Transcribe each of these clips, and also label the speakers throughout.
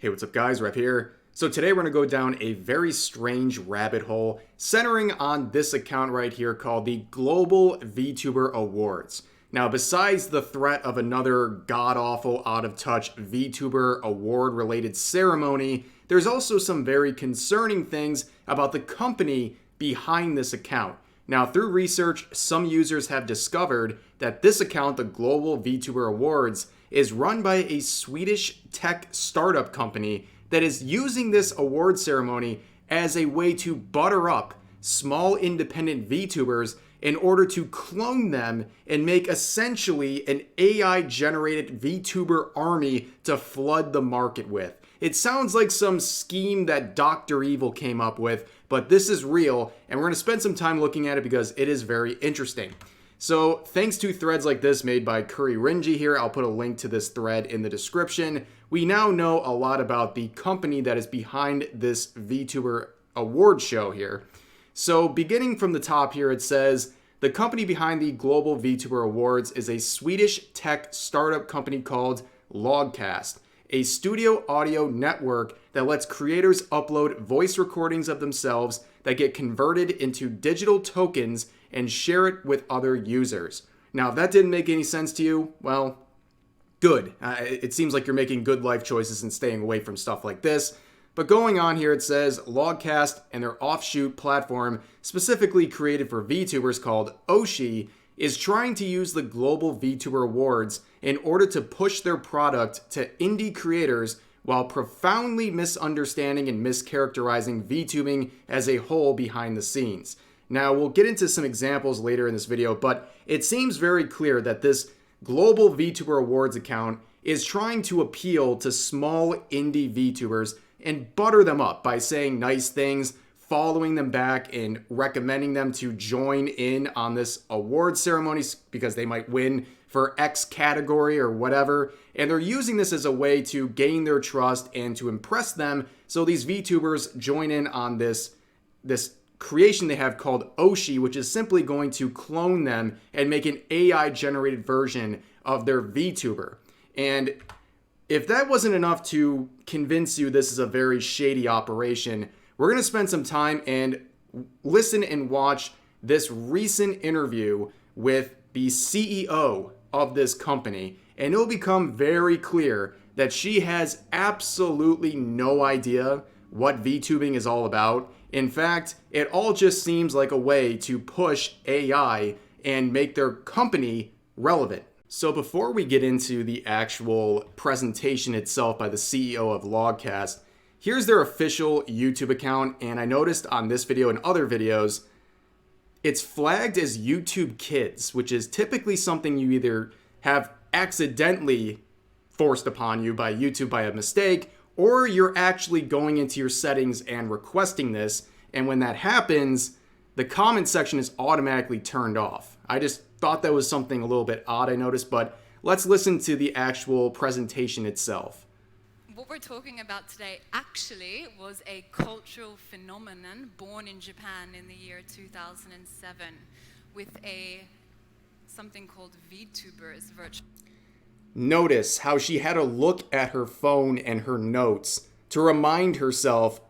Speaker 1: Hey, what's up guys, Rep here. So today we're going to go down a very strange rabbit hole centering on this account right here called the Global Vtuber Awards. Now, besides the threat of another god-awful, out-of-touch Vtuber award-related ceremony, there's also some very concerning things about the company behind this account. Now, through research, some users have discovered that this account, the Global Vtuber Awards, is run by a Swedish tech startup company that is using this award ceremony as a way to butter up small independent VTubers in order to clone them and make essentially an AI-generated VTuber army to flood the market with. It sounds like some scheme that Dr. Evil came up with, but this is real, and we're going to spend some time looking at it because it is very interesting. So thanks to threads like this made by Curry Rinji here, I'll put a link to this thread in the description. We now know a lot about the company that is behind this VTuber award show here. So beginning from the top here, it says, the company behind the Global VTuber Awards is a Swedish tech startup company called Logcast, a studio audio network that lets creators upload voice recordings of themselves that get converted into digital tokens and share it with other users. Now, if that didn't make any sense to you, well, good. It seems like you're making good life choices and staying away from stuff like this. But going on here, it says Logcast and their offshoot platform, specifically created for VTubers called Oshi, is trying to use the Global VTuber Awards in order to push their product to indie creators while profoundly misunderstanding and mischaracterizing VTubing as a whole behind the scenes. Now, we'll get into some examples later in this video, but it seems very clear that this Global VTuber Awards account is trying to appeal to small indie VTubers and butter them up by saying nice things, following them back, and recommending them to join in on this award ceremony because they might win for X category or whatever. And they're using this as a way to gain their trust and to impress them, so these VTubers join in on this creation they have called Oshi, which is simply going to clone them and make an AI-generated version of their VTuber. And if that wasn't enough to convince you this is a very shady operation, we're going to spend some time and listen and watch this recent interview with the CEO of this company, and it'll become very clear that she has absolutely no idea what VTubing is all about. In fact, it all just seems like a way to push AI and make their company relevant. So before we get into the actual presentation itself by the CEO of Logcast, here's their official YouTube account, and I noticed on this video and other videos, it's flagged as YouTube Kids, which is typically something you either have accidentally forced upon you by YouTube by a mistake, or you're actually going into your settings and requesting this, and when that happens, the comment section is automatically turned off. I just thought that was something a little bit odd I noticed, but let's listen to the actual presentation itself.
Speaker 2: What we're talking about today actually was a cultural phenomenon born in Japan in the year 2007 with something called VTubers, virtual.
Speaker 1: Notice how she had to look at her phone and her notes to remind herself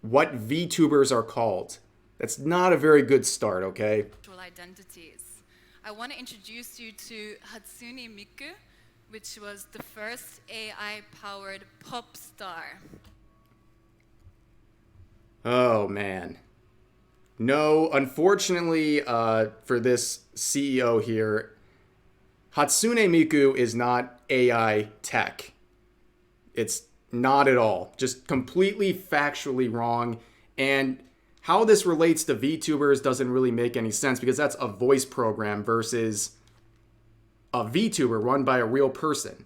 Speaker 1: what VTubers are called. That's not a very good start, okay?
Speaker 2: Identities. I want to introduce you to Hatsune Miku, which was the first AI-powered pop star.
Speaker 1: Oh, man. No, unfortunately for this CEO here, Hatsune Miku is not AI tech. It's not at all. Just completely factually wrong. And how this relates to VTubers doesn't really make any sense because that's a voice program versus a VTuber run by a real person.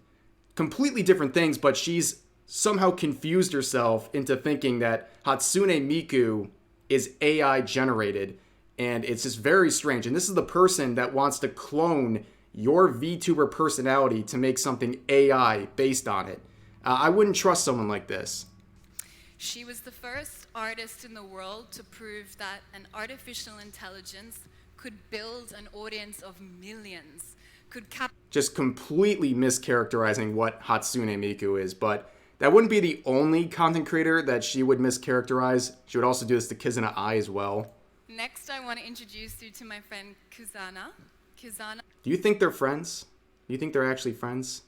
Speaker 1: Completely different things, but she's somehow confused herself into thinking that Hatsune Miku is AI generated. And it's just very strange. And this is the person that wants to clone your VTuber personality to make something AI based on it. I wouldn't trust someone like this.
Speaker 2: She was the first artist in the world to prove that an artificial intelligence could build an audience of millions, could
Speaker 1: just completely mischaracterizing what Hatsune Miku is, but That wouldn't be the only content creator that she would mischaracterize. She would also do this to Kizuna Ai as well.
Speaker 2: Next, I want to introduce you to my friend Kuzana. Kuzana
Speaker 1: Do you think they're friends? Do you think they're actually friends?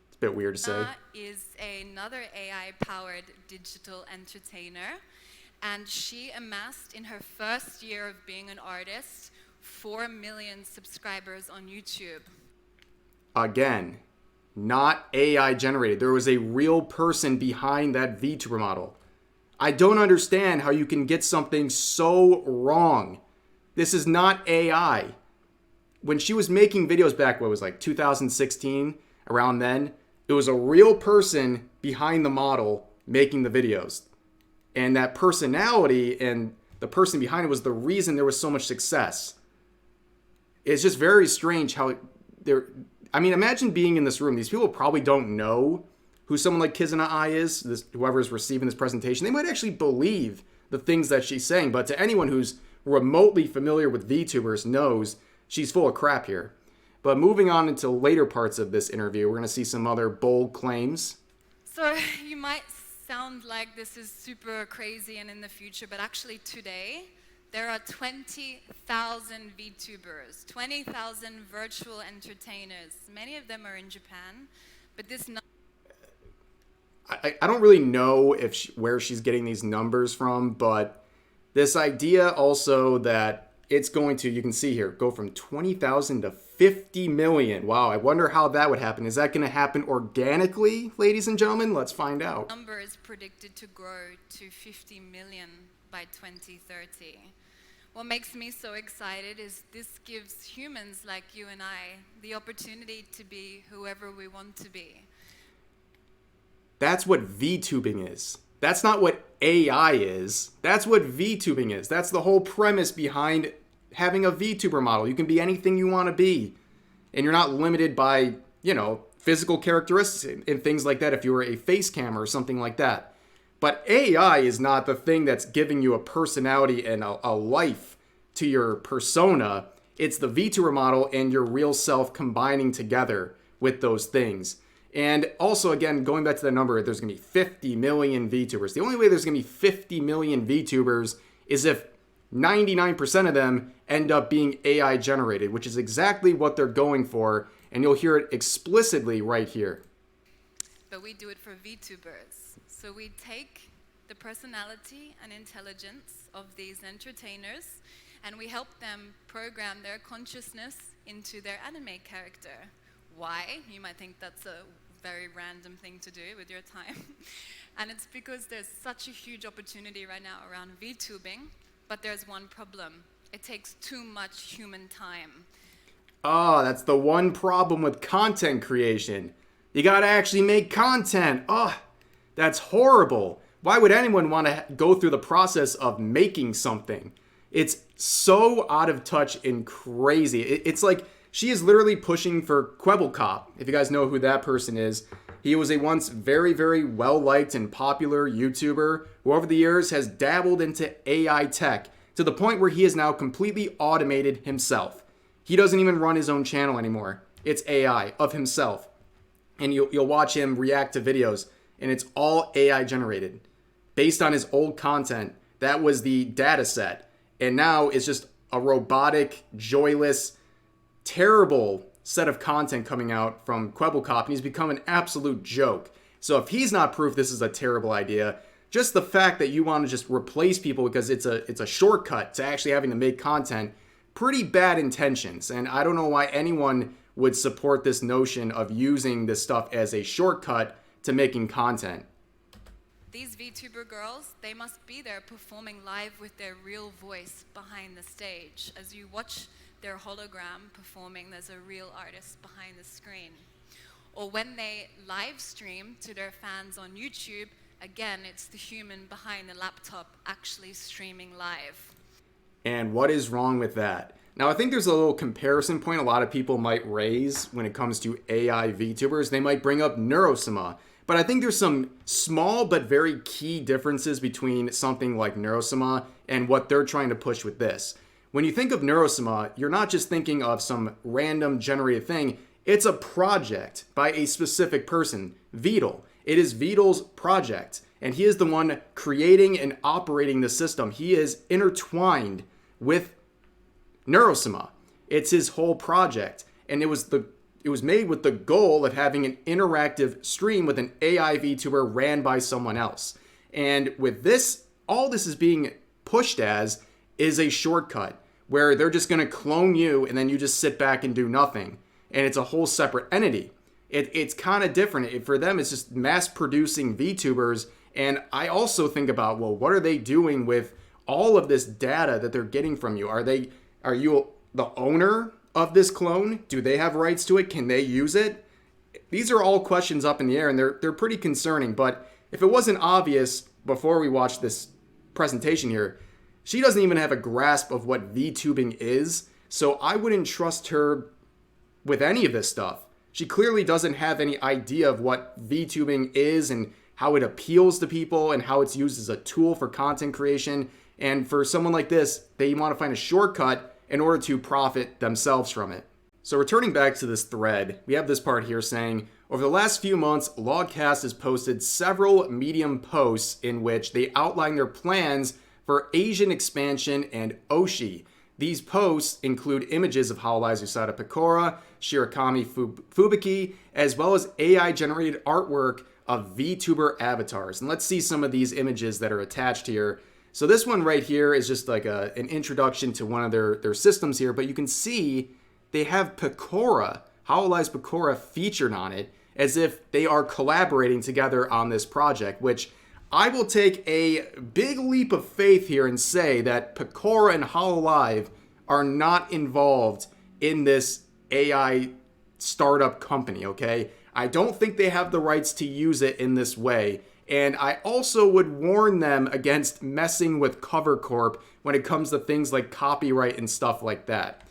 Speaker 1: It's a bit weird to say.
Speaker 2: is another AI-powered digital entertainer, and she amassed in her first year of being an artist 4 million subscribers on YouTube.
Speaker 1: Again, not AI generated. There was a real person behind that VTuber model. I don't understand how you can get something so wrong. This is not AI. When she was making videos back, what was like 2016, around then, it was a real person behind the model making the videos. And that personality and the person behind it was the reason there was so much success. It's just very strange how imagine being in this room. These people probably don't know who someone like Kizuna Ai is, whoever is receiving this presentation. They might actually believe the things that she's saying, but to anyone who's remotely familiar with VTubers knows she's full of crap here. But moving on into later parts of this interview, we're going to see some other bold claims.
Speaker 2: So you might sound like this is super crazy and in the future, but actually today, there are 20,000 VTubers, 20,000 virtual entertainers. Many of them are in Japan, but this number...
Speaker 1: I don't really know where she's getting these numbers from, but this idea also that it's going to, you can see here, go from 20,000 to 50 million. Wow, I wonder how that would happen. Is that going to happen organically, ladies and gentlemen? Let's find out.
Speaker 2: The number is predicted to grow to 50 million by 2030. What makes me so excited is this gives humans like you and I the opportunity to be whoever we want to be.
Speaker 1: That's what VTubing is. That's not what AI is. That's what VTubing is. That's the whole premise behind having a VTuber model. You can be anything you want to be. And you're not limited by, physical characteristics and things like that if you were a face cam or something like that. But AI is not the thing that's giving you a personality and a life to your persona. It's the VTuber model and your real self combining together with those things. And also, again, going back to the number, there's going to be 50 million VTubers. The only way there's going to be 50 million VTubers is if 99% of them end up being AI generated, which is exactly what they're going for. And you'll hear it explicitly right here.
Speaker 2: But we do it for VTubers. So we take the personality and intelligence of these entertainers and we help them program their consciousness into their anime character. Why? You might think that's a very random thing to do with your time. And it's because there's such a huge opportunity right now around VTubing, but there's one problem. It takes too much human time.
Speaker 1: Oh, that's the one problem with content creation. You gotta actually make content. Oh, that's horrible. Why would anyone want to go through the process of making something? It's so out of touch and crazy. It's like she is literally pushing for Kwebbelkop. If you guys know who that person is, he was a once very, very well-liked and popular YouTuber who over the years has dabbled into AI tech to the point where he is now completely automated himself. He doesn't even run his own channel anymore. It's AI of himself. And you'll watch him react to videos, and it's all AI generated. Based on his old content, that was the data set. And now it's just a robotic, joyless, terrible set of content coming out from Kwebbelkop, and he's become an absolute joke. So if he's not proof this is a terrible idea, just the fact that you want to just replace people because it's a shortcut to actually having to make content, pretty bad intentions. And I don't know why anyone would support this notion of using this stuff as a shortcut to making content.
Speaker 2: These VTuber girls, they must be there performing live with their real voice behind the stage. As you watch their hologram performing, there's a real artist behind the screen. Or when they live stream to their fans on YouTube, again, it's the human behind the laptop actually streaming live.
Speaker 1: And what is wrong with that? Now, I think there's a little comparison point a lot of people might raise when it comes to AI VTubers. They might bring up Neurosama. But I think there's some small but very key differences between something like Neurosama and what they're trying to push with this. When you think of Neurosama, you're not just thinking of some random generated thing. It's a project by a specific person, Vital. It is Vidal's project, and he is the one creating and operating the system. He is intertwined with Neurosima. It's his whole project, and it was made with the goal of having an interactive stream with an AI VTuber ran by someone else. And with this, all this is being pushed as is a shortcut where they're just going to clone you and then you just sit back and do nothing. And it's a whole separate entity. It's kind of different. For them, it's just mass producing VTubers. And I also think about, well, what are they doing with all of this data that they're getting from you? Are you the owner of this clone? Do they have rights to it? Can they use it? These are all questions up in the air, and they're pretty concerning. But if it wasn't obvious before we watched this presentation here, she doesn't even have a grasp of what VTubing is. So I wouldn't trust her with any of this stuff. She clearly doesn't have any idea of what VTubing is and how it appeals to people and how it's used as a tool for content creation. And for someone like this, they want to find a shortcut in order to profit themselves from it. So returning back to this thread, we have this part here saying, over the last few months, Logcast has posted several Medium posts in which they outline their plans for Asian expansion and Oshi. These posts include images of Hololive's Usada Pecora, Shirakami Fubuki, as well as AI-generated artwork of VTuber avatars. And let's see some of these images that are attached here. So this one right here is just like an introduction to one of their systems here, but you can see they have Pecora, Hololive's Pecora featured on it, as if they are collaborating together on this project, which I will take a big leap of faith here and say that Pecora and Hololive are not involved in this AI startup company, okay? I don't think they have the rights to use it in this way. And I also would warn them against messing with Cover Corp when it comes to things like copyright and stuff like that.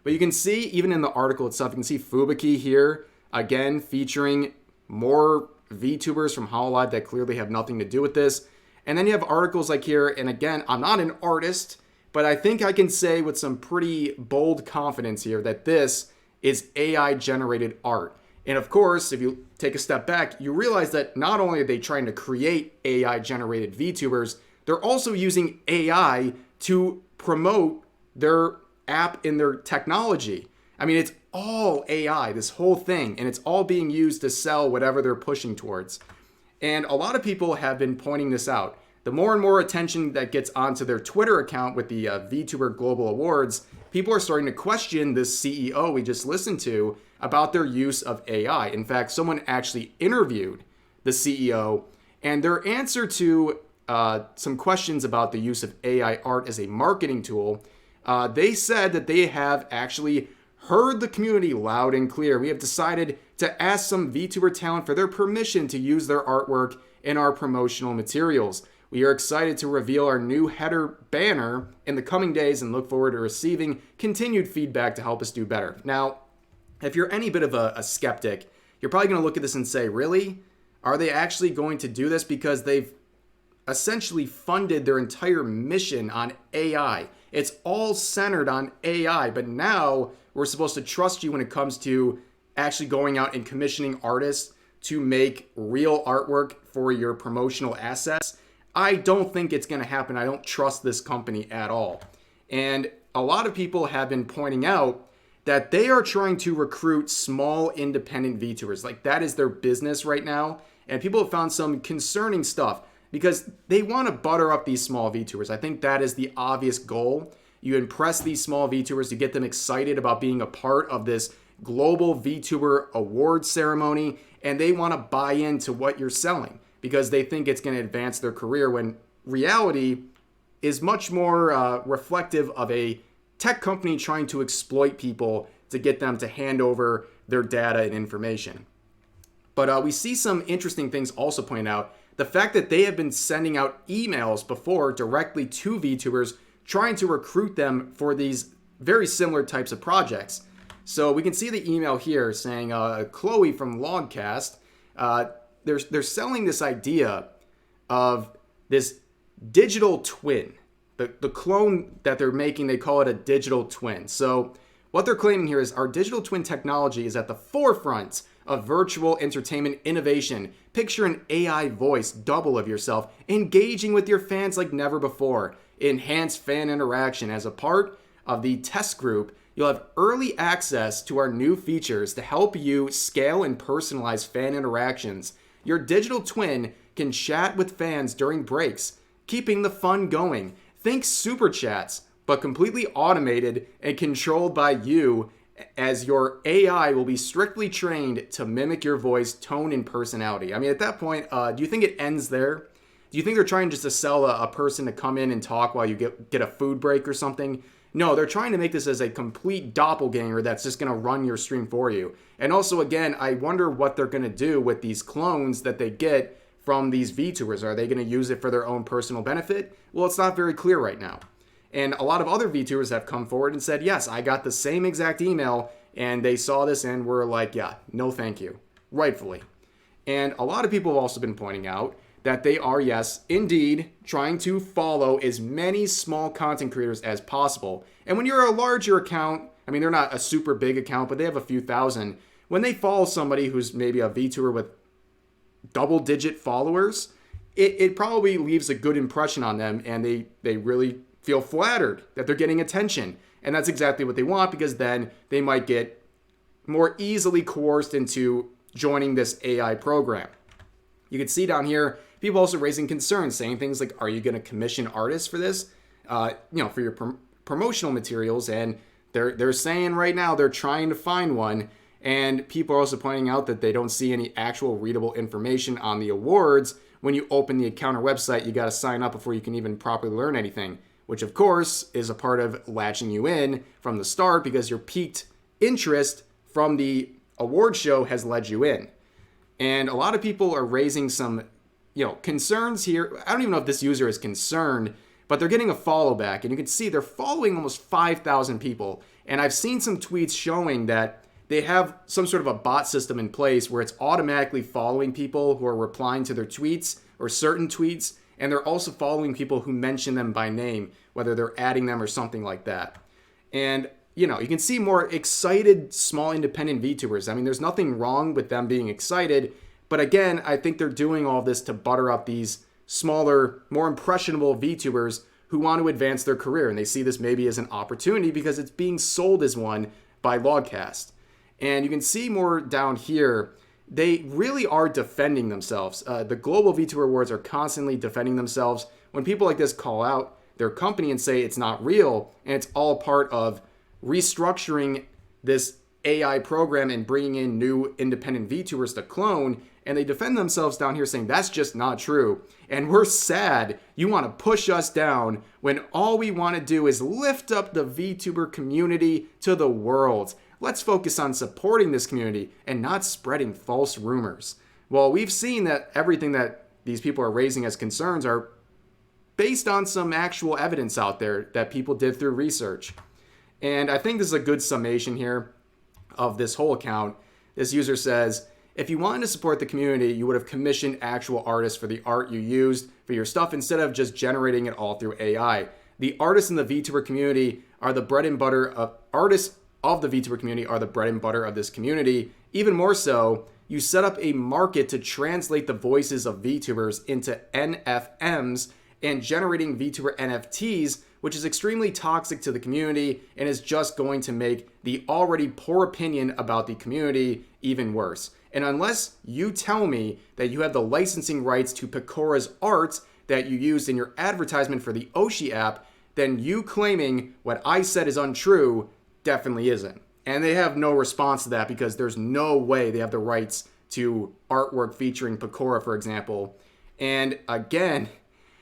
Speaker 1: But you can see, even in the article itself, you can see Fubuki here, again, featuring more VTubers from Hololive that clearly have nothing to do with this. And then you have articles like here, and again, I'm not an artist, but I think I can say with some pretty bold confidence here that this is AI-generated art. And of course, if you take a step back, you realize that not only are they trying to create AI-generated VTubers, they're also using AI to promote their app in their technology. I mean, it's all AI, this whole thing, and it's all being used to sell whatever they're pushing towards. And a lot of people have been pointing this out. The more and more attention that gets onto their Twitter account with the VTuber Global Awards, people are starting to question this CEO we just listened to about their use of AI. In fact, someone actually interviewed the CEO, and their answer to some questions about the use of AI art as a marketing tool, they said that they have actually heard the community loud and clear. We have decided to ask some VTuber talent for their permission to use their artwork in our promotional materials. We are excited to reveal our new header banner in the coming days and look forward to receiving continued feedback to help us do better. Now, if you're any bit of a skeptic, you're probably going to look at this and say, really? Are they actually going to do this? Because they've essentially funded their entire mission on AI. It's all centered on AI, but now we're supposed to trust you when it comes to actually going out and commissioning artists to make real artwork for your promotional assets. I don't think it's going to happen. I don't trust this company at all. And a lot of people have been pointing out that they are trying to recruit small independent VTubers. Like, that is their business right now. And people have found some concerning stuff because they want to butter up these small VTubers. I think that is the obvious goal. You impress these small VTubers to get them excited about being a part of this global VTuber award ceremony, and they want to buy into what you're selling because they think it's going to advance their career, when reality is much more reflective of a tech company trying to exploit people to get them to hand over their data and information. But we see some interesting things also pointed out. The fact that they have been sending out emails before directly to VTubers trying to recruit them for these very similar types of projects. So we can see the email here saying, Chloe from Logcast, they're selling this idea of this digital twin. The clone that they're making, they call it a digital twin. So what they're claiming here is our digital twin technology is at the forefront of virtual entertainment innovation. Picture an AI voice, double of yourself, engaging with your fans like never before. Enhanced fan interaction. As a part of the test group, you'll have early access to our new features to help you scale and personalize fan interactions. Your digital twin can chat with fans during breaks, keeping the fun going. Think super chats, but completely automated and controlled by you, as your AI will be strictly trained to mimic your voice, tone, and personality. I mean, at that point, do you think it ends there? Do you think they're trying just to sell a person to come in and talk while you get a food break or something? No, they're trying to make this as a complete doppelganger that's just going to run your stream for you. And also, again, I wonder what they're going to do with these clones that they get from these VTubers. Are they going to use it for their own personal benefit? Well, it's not very clear right now. And a lot of other VTubers have come forward and said, yes, I got the same exact email, and they saw this and were like, yeah, no thank you, rightfully. And a lot of people have also been pointing out that they are, yes, indeed, trying to follow as many small content creators as possible. And when you're a larger account, I mean, they're not a super big account, but they have a few thousand. When they follow somebody who's maybe a VTuber with double-digit followers, it probably leaves a good impression on them, and they really feel flattered that they're getting attention. And that's exactly what they want, because then they might get more easily coerced into joining this AI program. You can see down here, people also raising concerns, saying things like, are you going to commission artists for this? For your promotional materials. And they're saying right now they're trying to find one. And people are also pointing out that they don't see any actual readable information on the awards. When you open the account or website, you got to sign up before you can even properly learn anything, which of course is a part of latching you in from the start, because your piqued interest from the award show has led you in. And a lot of people are raising some, concerns here. I don't even know if this user is concerned, but they're getting a follow back, and you can see they're following almost 5,000 people. And I've seen some tweets showing that they have some sort of a bot system in place where it's automatically following people who are replying to their tweets or certain tweets. And they're also following people who mention them by name, whether they're adding them or something like that. And, you can see more excited small independent VTubers. I mean, there's nothing wrong with them being excited. But again, I think they're doing all this to butter up these smaller, more impressionable VTubers who want to advance their career. And they see this maybe as an opportunity because it's being sold as one by Logcast. And you can see more down here, they really are defending themselves. The Global VTuber Awards are constantly defending themselves when people like this call out their company and say it's not real, and it's all part of restructuring this AI program and bringing in new independent VTubers to clone. And they defend themselves down here saying that's just not true. And we're sad you want to push us down when all we want to do is lift up the VTuber community to the world. Let's focus on supporting this community and not spreading false rumors. Well, we've seen that everything that these people are raising as concerns are based on some actual evidence out there that people did through research. And I think this is a good summation here of this whole account. This user says, if you wanted to support the community, you would have commissioned actual artists for the art you used for your stuff instead of just generating it all through AI. The artists in the VTuber community are the bread and butter of artists of the VTuber community are the bread and butter of this community. Even more so, you set up a market to translate the voices of VTubers into NFMs and generating VTuber NFTs, which is extremely toxic to the community and is just going to make the already poor opinion about the community even worse. And unless you tell me that you have the licensing rights to Pecora's art that you used in your advertisement for the Oshi app, then you claiming what I said is untrue definitely isn't. And they have no response to that because there's no way they have the rights to artwork featuring Pecora, for example. And again,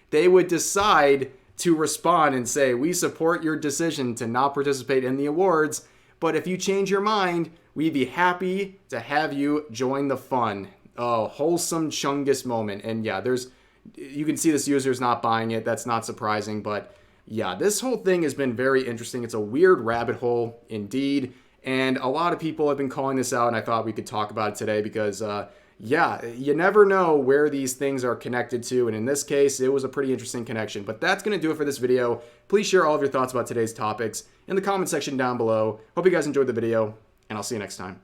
Speaker 1: they would decide to respond and say, we support your decision to not participate in the awards, but if you change your mind, we'd be happy to have you join the fun. Oh, wholesome Chungus moment. And yeah, you can see this user's not buying it. That's not surprising, but yeah, this whole thing has been very interesting. It's a weird rabbit hole indeed. And a lot of people have been calling this out, and I thought we could talk about it today because, you never know where these things are connected to. And in this case, it was a pretty interesting connection. But that's going to do it for this video. Please share all of your thoughts about today's topics in the comment section down below. Hope you guys enjoyed the video, and I'll see you next time.